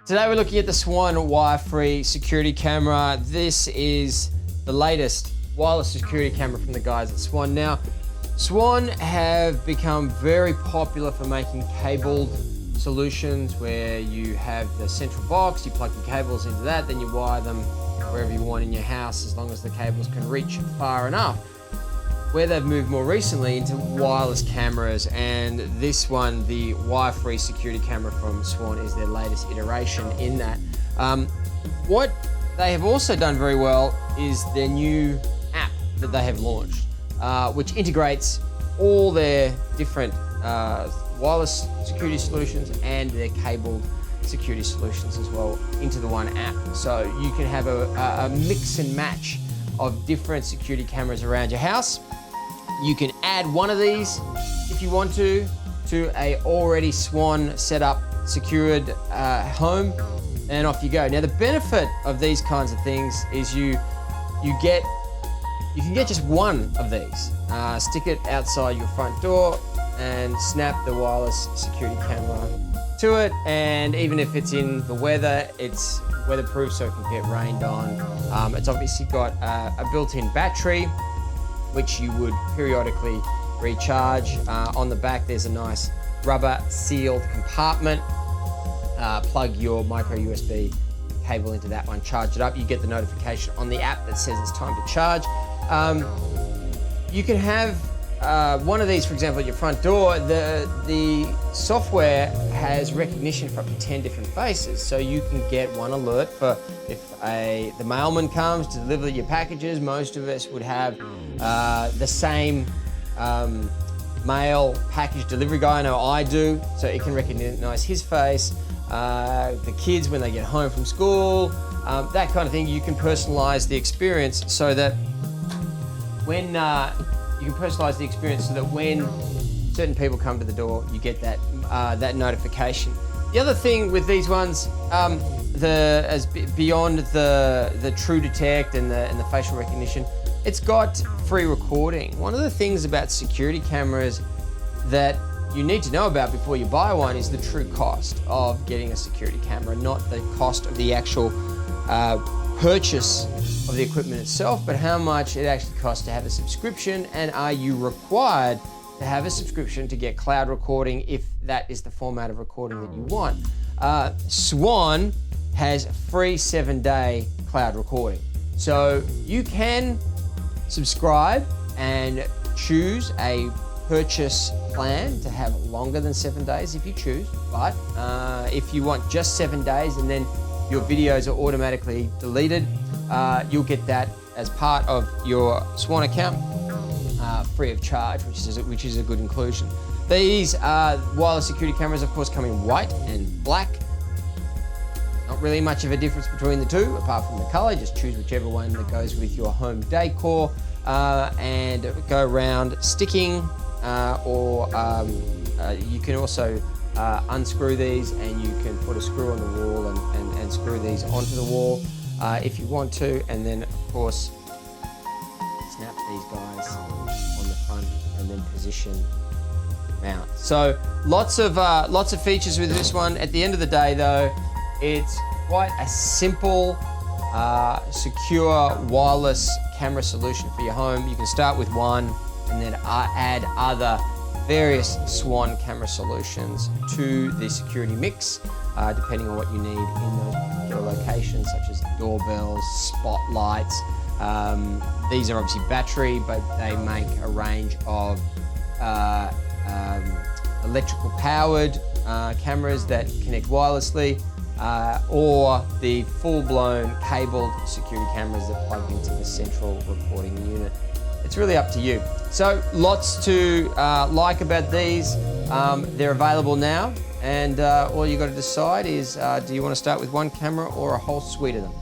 Today we're looking at the Swann Wire-Free Security Camera. This is the latest wireless security camera from the guys at Swann. Now, Swann have become very popular for making cabled solutions where you have the central box, you plug your cables into that, then you wire them wherever you want in your house as long as the cables can reach far enough. Where they've moved more recently into wireless cameras, and this one, the wire-free security camera from Swann, is their latest iteration in that. What they have also done very well is their new app that they have launched, which integrates all their different wireless security solutions and their cabled security solutions as well into the one app. So you can have a mix and match of different security cameras around your house. You can add one of these if you want to a already Swann set up secured home, and off you go. Now the benefit of these kinds of things is you can get just one of these, stick it outside your front door and snap the wireless security camera to it, and even if it's in the weather, it's weatherproof so it can get rained on. It's obviously got a built-in battery which you would periodically recharge. On the back there's a nice rubber sealed compartment. Plug your micro USB cable into that one, charge it up. You get the notification on the app that says it's time to charge. You can have one of these, for example, at your front door. The software has recognition for up to 10 different faces, so you can get one alert for if the mailman comes to deliver your packages. Most of us would have the same mail package delivery guy. I know I do, so it can recognize his face. The kids when they get home from school, that kind of thing. You can personalize the experience so that when certain people come to the door, you get that notification. The other thing with these ones, beyond the true detect and the facial recognition, it's got free recording. One of the things about security cameras that you need to know about before you buy one is the true cost of getting a security camera, not the cost of the actual purchase of the equipment itself, but how much it actually costs to have a subscription, and are you required to have a subscription to get cloud recording if that is the format of recording that you want. Swann has free 7-day cloud recording. So you can subscribe and choose a purchase plan to have longer than 7 days if you choose, but if you want just 7 days and then your videos are automatically deleted, you'll get that as part of your Swann account, free of charge, which is a good inclusion. These wireless security cameras, of course, come in white and black. Not really much of a difference between the two, apart from the color. Just choose whichever one that goes with your home decor, and go around sticking, or you can also unscrew these, and you can put a screw on the wall and screw these onto the wall if you want to, and then of course snap these guys on the front and then position mount. So lots of features with this one. At the end of the day though, it's quite a simple, secure wireless camera solution for your home. You can start with one and then add other various Swann camera solutions to the security mix, depending on what you need in those particular locations, such as doorbells, spotlights. These are obviously battery, but they make a range of electrical powered cameras that connect wirelessly, or the full-blown cabled security cameras that plug into the central recording unit. It's really up to you. So lots to like about these. They're available now, and all you got to decide is, do you want to start with one camera or a whole suite of them?